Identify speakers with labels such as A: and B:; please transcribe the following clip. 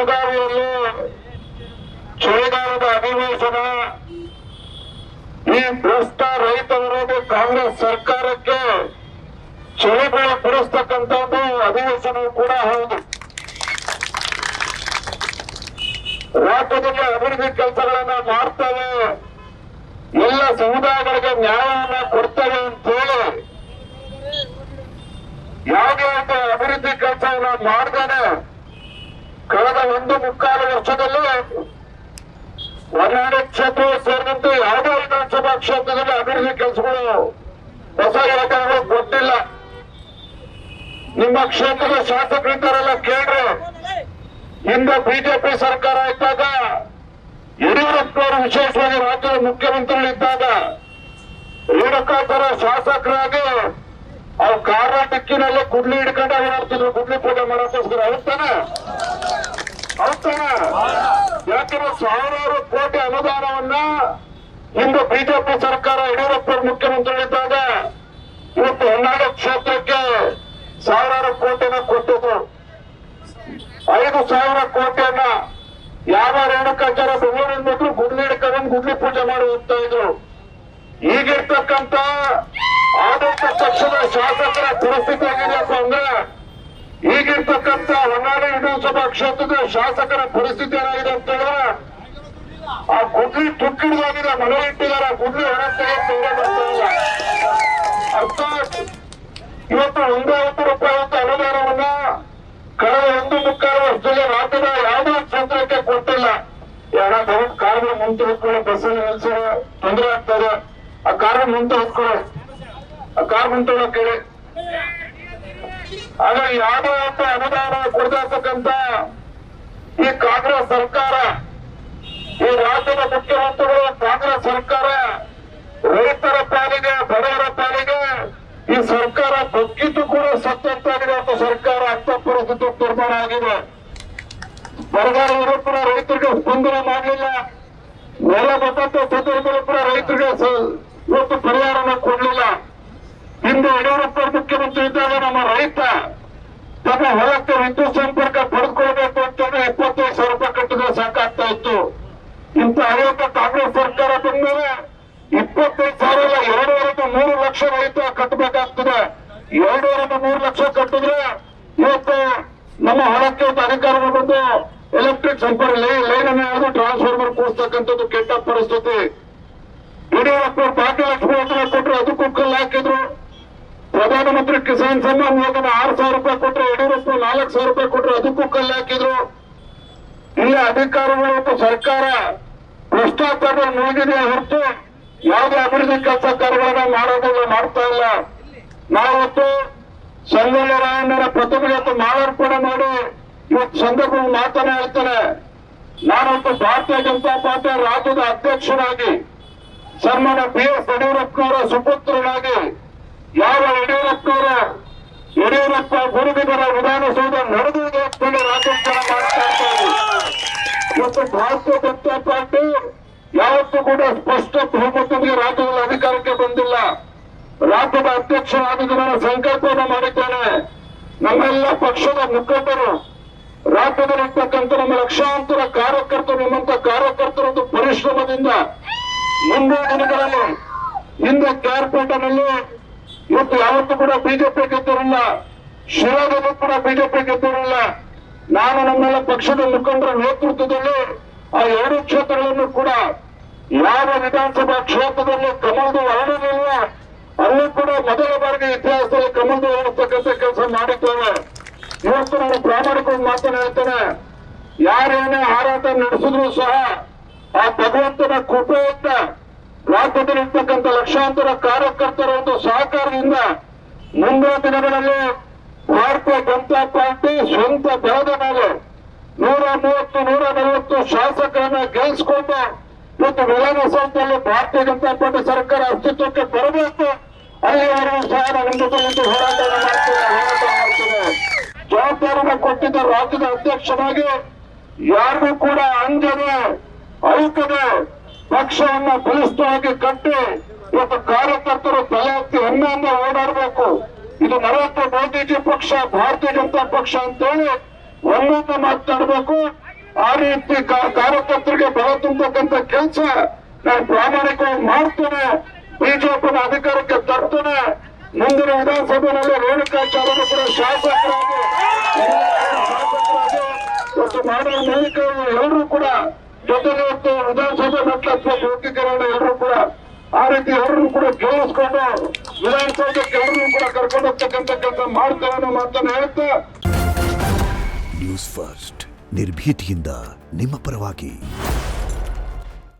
A: ಬೆಳಗಾವಿಯಲ್ಲಿ ಚಳಿಗಾಲದ ಅಧಿವೇಶನ ಈ ಭ್ರಷ್ಟ ರೈತ ವಿರೋಧಿ ಕಾಂಗ್ರೆಸ್ ಸರ್ಕಾರಕ್ಕೆ ಚಳಿಗಾಲ ಬಿಡಿಸ್ತಕ್ಕಂಥದ್ದು ಅಧಿವೇಶನ ಕೂಡ ಹೌದು. ರಾಜ್ಯದಲ್ಲಿ ಅಭಿವೃದ್ಧಿ ಕೆಲಸಗಳನ್ನ ಮಾಡ್ತೇವೆ, ಎಲ್ಲ ಸಮುದಾಯಗಳಿಗೆ ನ್ಯಾಯವನ್ನ ಕೊಡ್ತೇವೆ ಅಂತೇಳಿ ಯಾವುದೇ ಒಂದು ಅಭಿವೃದ್ಧಿ ಕೆಲಸವನ್ನ ಮಾಡ್ದೇನೆ ಕಳೆದ 1.25 ವರ್ಷದಲ್ಲಿ ಹೊರನಾಡು ಕ್ಷೇತ್ರ ಸೇರಿದಂತೆ ಯಾವುದೇ ವಿಧಾನಸಭಾ ಕ್ಷೇತ್ರದಲ್ಲಿ ಅಭಿವೃದ್ಧಿ ಕೆಲಸಗಳು ಹೊಸ ಯೋಜನೆಗಳು ಗೊತ್ತಿಲ್ಲ. ನಿಮ್ಮ ಕ್ಷೇತ್ರದ ಶಾಸಕರಿದ್ದಾರಲ್ಲ ಕೇಳ್ರಿ, ಹಿಂದೆ ಬಿಜೆಪಿ ಸರ್ಕಾರ ಇದ್ದಾಗ ಯಡಿಯೂರಪ್ಪನವರು ವಿಶೇಷವಾಗಿ ರಾಜ್ಯದ ಮುಖ್ಯಮಂತ್ರಿಗಳಿದ್ದಾಗ ರೇಣುಕಾಚಾರ್ಯ ಶಾಸಕರಾಗಿ ಅವ್ರ ಕಾರ ಡಿಕ್ಕಿನಲ್ಲಿ ಗುಡ್ಲಿ ಹಿಡ್ಕೊಂಡು ಓಡಾಡ್ತಿದ್ರು, ಗುಡ್ಲಿ ಪೂಜೆ ಮಾಡೋಕ್ಕೋಸ್ಕರ. ಹೌದಾನೆ? ಯಾಕಂದ್ರೆ ಸಾವಿರಾರು ಕೋಟಿ ಅನುದಾನವನ್ನ ಹಿಂದೆ ಬಿಜೆಪಿ ಸರ್ಕಾರ ಯಡಿಯೂರಪ್ಪನವರು ಮುಖ್ಯಮಂತ್ರಿಗಳಿದ್ದಾಗ ಇವತ್ತು ಹೊನ್ನಾಳಿ ಕ್ಷೇತ್ರಕ್ಕೆ ಸಾವಿರಾರು ಕೋಟಿನ ಕೊಟ್ಟಿದ್ರು. 5,000 ಕೋಟಿಯನ್ನ ಯಾವ ರೇಣುಕಾಚಾರ್ಯ ಬೆಂಗಳೂರಿನ ಬಂದ್ರು ಗುಡ್ಲಿ ಹಿಡ್ಕೊಂಡು ಗುಡ್ಲಿ ಪೂಜೆ ಮಾಡಿ ಹೋಗ್ತಾ ಇದ್ರು. ಈಗಿರ್ತಕ್ಕಂಥ ಆಡಳಿತ ಪಕ್ಷದ ಶಾಸಕರ ಪರಿಸ್ಥಿತಿ ಆಗಿದೆಯಪ್ಪ ಅಂದ್ರೆ, ಈಗಿರ್ತಕ್ಕಂಥ ಹೊನ್ನಾಳಿ ವಿಧಾನಸಭಾ ಕ್ಷೇತ್ರದ ಶಾಸಕರ ಪರಿಸ್ಥಿತಿ ಏನಾಗಿದೆ ಅಂತ ಹೇಳಿದ್ರೆ, ಆ ಗುಡ್ಲಿ ತುಕ್ಕಿಡಿದಾಗಿದೆ, ಮನೆ ಇಟ್ಟಿದ್ದಾರೆ, ಗುಡ್ಲಿ ಹೊರಗೆ ಬರ್ತಾ ಇಲ್ಲ. ಅರ್ಥಾತ್ ಇವತ್ತು 150 ರೂಪಾಯಿ ಅನುದಾನವನ್ನ ಕಳೆದ 1.25 ವರ್ಷದಲ್ಲಿ ರಾಜ್ಯದ ಯಾವುದೇ ಕ್ಷೇತ್ರಕ್ಕೆ ಕೊಟ್ಟಿಲ್ಲ. ಯಾರಾದ್ರೂ ಕಾರಣ ಮುಂದೆ ಹೊತ್ಕೊಳ್ಳೋ ಬಸ್ಸಲ್ಲಿ ನಿಲ್ಸೋ ತೊಂದರೆ ಆಗ್ತದೆ, ಆ ಕಾರಣ ಮುಂದೆ ಹೊತ್ಕೊಳ್ಳೋ, ಆ ಕಾರ್ ಮುಂದೆ ಕೇಳಿ. ಹಾಗಾಗಿ ಯಾವುದೇ ಒಂದು ಅನುದಾನ ಕೊಡದಿರ್ತಕ್ಕಂಥ ಈ ಕಾಂಗ್ರೆಸ್ ಸರ್ಕಾರ, ಈ ರಾಜ್ಯದ ಮುಖ್ಯಮಂತ್ರಿಗಳು ಕಾಂಗ್ರೆಸ್ ಸರ್ಕಾರ ರೈತರ ಪಾಲಿಗೆ, ಬಡವರ ಪಾಲಿಗೆ ಈ ಸರ್ಕಾರ ಬಗ್ಗಿದ್ದು ಕೂಡ ಸತ್ತಂತಾಗಿದೆ ಅಂತ ಸರ್ಕಾರ ಅಂತ ಪರಿಸ್ಥಿತಿ ನಿರ್ಮಾಣ ಆಗಿದೆ. ಬರಗಾಲ ಕೂಡ ರೈತರಿಗೆ ಸ್ಪಂದನೆ ಮಾಡಲಿಲ್ಲ, ನೆಲ ಬಂದಂತ ಸಂದರ್ಭದಲ್ಲೂ ಕೂಡ ರೈತರಿಗೆ ಇವತ್ತು ಪರಿಹಾರನ ಕೊಡಲಿಲ್ಲ. ಹಿಂದೆ ಯಡಿಯೂರಪ್ಪ ಮುಖ್ಯಮಂತ್ರಿ ಇದ್ದಾಗ ನಮ್ಮ ರೈತ ತಮ್ಮ ಹೊಲಕ್ಕೆ ವಿದ್ಯುತ್ ಸಂಪರ್ಕ ಪಡೆದುಕೊಳ್ಬೇಕು ಅಂತಂದ್ರೆ 25,000 ರೂಪಾಯಿ ಕಟ್ಟಿದ್ರೆ ಸಾಕಾಗ್ತಾ ಇತ್ತು. ಇಂಥ ಅನೇಕ ಕಾಂಗ್ರೆಸ್ ಸರ್ಕಾರ ಬಂದ್ಮೇಲೆ 25,000 ಅಲ್ಲ, 2.5-3 ಲಕ್ಷ ರೈತ ಕಟ್ಟಬೇಕಾಗ್ತದೆ. 2.5-3 ಲಕ್ಷ ಕಟ್ಟಿದ್ರೆ ಇವತ್ತು ನಮ್ಮ ಹೊಲಕ್ಕೆ ಅಧಿಕಾರಿಗಳು ಬಂದು ಎಲೆಕ್ಟ್ರಿಕ್ ಸಂಪರ್ಕ ಲೈನ್ ಅನ್ನು ಯಾವುದು ಟ್ರಾನ್ಸ್ಫಾರ್ಮರ್ ಕೂಡಿಸ್ತಕ್ಕಂಥದ್ದು ಕೆಟ್ಟ ಪರಿಸ್ಥಿತಿ. ಯಡಿಯೂರಪ್ಪ ಭಾಗ್ಯಲಕ್ಷ್ಮಿ ಯೋಜನೆ ಕೊಟ್ಟರು, ಅದಕ್ಕೂ ಕಲ್ಲು ಹಾಕಿದ್ರು. ಪ್ರಧಾನಮಂತ್ರಿ ಕಿಸಾನ್ ಸಮ್ಮಾನ್ ಯೋಜನೆ 6,000 ರೂಪಾಯಿ ಕೊಟ್ಟರು, ಯಡಿಯೂರಪ್ಪ 4,000 ರೂಪಾಯಿ ಕೊಟ್ಟರು, ಅದಕ್ಕೂ ಕಲ್ಲು ಹಾಕಿದ್ರು. ಇಲ್ಲಿ ಅಧಿಕಾರಿಗಳು ಮತ್ತು ಸರ್ಕಾರ ಭ್ರಷ್ಟಾಚಾರ ಮುಳುಗಿದೆ ಹೊರತು ಯಾವುದೇ ಅಭಿವೃದ್ಧಿ ಕೆಲಸ ಕಾರ್ಯಗಳನ್ನ ಮಾಡೋದಿಲ್ಲ, ಮಾಡ್ತಾ ಇಲ್ಲ. ನಾವತ್ತು ಸಂಗೊಳ್ಳಿ ರಾಯಣ್ಣನ ಪ್ರತಿಮೆಗೆ ಮಾಲಾರ್ಪಣೆ ಮಾಡಿ ಇವತ್ತು ಸಂದರ್ಭದಲ್ಲಿ ಮಾತನಾಡ್ತೇನೆ. ನಾನಂತೂ ಭಾರತೀಯ ಜನತಾ ಪಾರ್ಟಿಯ ರಾಜ್ಯದ ಅಧ್ಯಕ್ಷರಾಗಿ ಸನ್ಮಾನ್ಯ BS ಯಡಿಯೂರಪ್ಪನವರ ಸುಪುತ್ರನಾಗಿ ಯಾವ ಯಡಿಯೂರಪ್ಪ ಗುರುವಿಗರ ವಿಧಾನಸೌಧ ನಡೆದಿದೆ ಅಂತೇಳಿ ರಾಜ್ಯೋತ್ಸವ ಮಾಡ್ತಾ ಇದ್ದಾರೆ. ಇವತ್ತು ಭಾರತೀಯ ಜನತಾ ಪಾರ್ಟಿ ಯಾವತ್ತೂ ಕೂಡ ಸ್ಪಷ್ಟ ಬಹುಮತಕ್ಕೆ ರಾಜ್ಯದಲ್ಲಿ ಅಧಿಕಾರಕ್ಕೆ ಬಂದಿಲ್ಲ. ರಾಜ್ಯದ ಅಧ್ಯಕ್ಷರಾಗಿ ನಾನು ಸಂಕಲ್ಪವನ್ನು ಮಾಡಿದ್ದೇನೆ. ನಮ್ಮೆಲ್ಲ ಪಕ್ಷದ ಮುಖಂಡರು, ರಾಜ್ಯದಲ್ಲಿರ್ತಕ್ಕಂಥ ನಮ್ಮ ಲಕ್ಷಾಂತರ ಕಾರ್ಯಕರ್ತರು, ನಿಮ್ಮಂತ ಕಾರ್ಯಕರ್ತರದ್ದು ಪರಿಶ್ರಮದಿಂದ ಮುಂದಿನ ದಿನಗಳಲ್ಲಿ ಹಿಂದೆ ಕೇರ್ಪೇಟೆನಲ್ಲಿ ಇವತ್ತು ಯಾವತ್ತೂ ಕೂಡ ಬಿಜೆಪಿ ಗೆದ್ದಿರಲಿಲ್ಲ, ಶಿರಾದಲ್ಲೂ ಕೂಡ ಬಿಜೆಪಿ ಗೆದ್ದಿರಲಿಲ್ಲ. ನಾನು ನಮ್ಮೆಲ್ಲ ಪಕ್ಷದ ಮುಖಂಡರ ನೇತೃತ್ವದಲ್ಲಿ ಆ 2 ಕ್ಷೇತ್ರಗಳನ್ನು ಕೂಡ ಯಾವ ವಿಧಾನಸಭಾ ಕ್ಷೇತ್ರದಲ್ಲಿ ಕಮಲದ ಹರಡಲಿಲ್ಲ, ಅಲ್ಲೂ ಕೂಡ ಮೊದಲ ಬಾರಿಗೆ ಇತಿಹಾಸದಲ್ಲಿ ಕಮಲದ ಹರಡತಕ್ಕಂಥ ಕೆಲಸ ಮಾಡಿದ್ದೇವೆ. ಇವತ್ತು ನಾನು ಪ್ರಾಮಾಣಿಕವಾಗಿ ಮಾತನಾಡ್ತೇನೆ. ಯಾರೇನೇ ಹಾರಾಟ ನಡೆಸಿದ್ರು ಸಹ ಆ ಭಗವಂತನ ಕೃಪೆಯಿಂದ ರಾಜ್ಯದಲ್ಲಿರ್ತಕ್ಕಂಥ ಲಕ್ಷಾಂತರ ಕಾರ್ಯಕರ್ತರ ಒಂದು ಸಹಕಾರದಿಂದ ಮುಂದಿನ ದಿನಗಳಲ್ಲಿ ಭಾರತೀಯ ಜನತಾ ಪಾರ್ಟಿ ಸ್ವಂತ ಬೆಳೆದ ಮೇಲೆ 130-140 ಶಾಸಕರನ್ನ ಗೆಲ್ಲಿಸಿಕೊಂಡು ಇವತ್ತು ವಿಧಾನಸೌಧದಲ್ಲಿ ಭಾರತೀಯ ಜನತಾ ಪಾರ್ಟಿ ಸರ್ಕಾರ ಅಸ್ತಿತ್ವಕ್ಕೆ ಬರಬೇಕು. ಅಲ್ಲಿವರೆಗೂ ಸಹ ನಮ್ಮ ಜೊತೆ ಹೋರಾಟ ಮಾಡ್ತೇನೆ. ಜವಾಬ್ದಾರಿಯನ್ನು ಕೊಟ್ಟಿದ್ದ ರಾಜ್ಯದ ಅಧ್ಯಕ್ಷರಾಗಿ ಯಾರಿಗೂ ಕೂಡ ಅಂಜದೆ ಐಕದೆ ಪಕ್ಷವನ್ನ ಬಲಿಷ್ಠವಾಗಿ ಕಟ್ಟಿ ಇವತ್ತು ಕಾರ್ಯಕರ್ತರು ತಲೆ ಎತ್ತಿ ಹೆಮ್ಮೆಯಿಂದ ಓಡಾಡಬೇಕು. ಇದು ನರೇಂದ್ರ ಮೋದಿಜಿ ಪಕ್ಷ, ಭಾರತೀಯ ಜನತಾ ಪಕ್ಷ ಅಂತೇಳಿ ಒಳ್ಳೆಯಿಂದ ಮಾತನಾಡಬೇಕು. ಆ ರೀತಿ ಕಾರ್ಯಕರ್ತರಿಗೆ ಬಲ ತುಂಬತಕ್ಕಂಥ ಕೆಲಸ ನಾನು ಪ್ರಾಮಾಣಿಕವಾಗಿ ಮಾಡ್ತೇನೆ. ಬಿಜೆಪಿನ ಅಧಿಕಾರಕ್ಕೆ ತರ್ತೇನೆ. ಮುಂದಿನ ವಿಧಾನಸಭೆಯಲ್ಲಿ ರೇಣುಕಾಚಾರ್ಯರು ಕೂಡ ಶಾಸಕರಾಗಿ ಮತ್ತು ಮಾಡುವ ಮೂಲಕ ಎಲ್ಲರೂ ಕೂಡ ಜೊತೆಗೆ ವಿಧಾನಸಭೆ ಮೆಟ್ಲತ್ವ ಯುವಕರನ್ನ ಎಲ್ಲರೂ ಕೂಡ ಆ ರೀತಿ ಎಲ್ಲರೂ ಕೂಡ ಕೇಳಿಸ್ಕೊಂಡು ವಿಧಾನಸೌಧಕ್ಕೆ ಎಲ್ಲರೂ ಕೂಡ ಕರ್ಕೊಂಡು ಹೋಗ್ತಕ್ಕಂಥ ಕೆಲಸ ಮಾಡ್ತೇವೆ ಅನ್ನೋ ಮಾತನ್ನು ಹೇಳ್ತಾ
B: ನ್ಯೂಸ್ ಫಸ್ಟ್ ನಿರ್ಭೀತಿಯಿಂದ ನಿಮ್ಮ ಪರವಾಗಿ.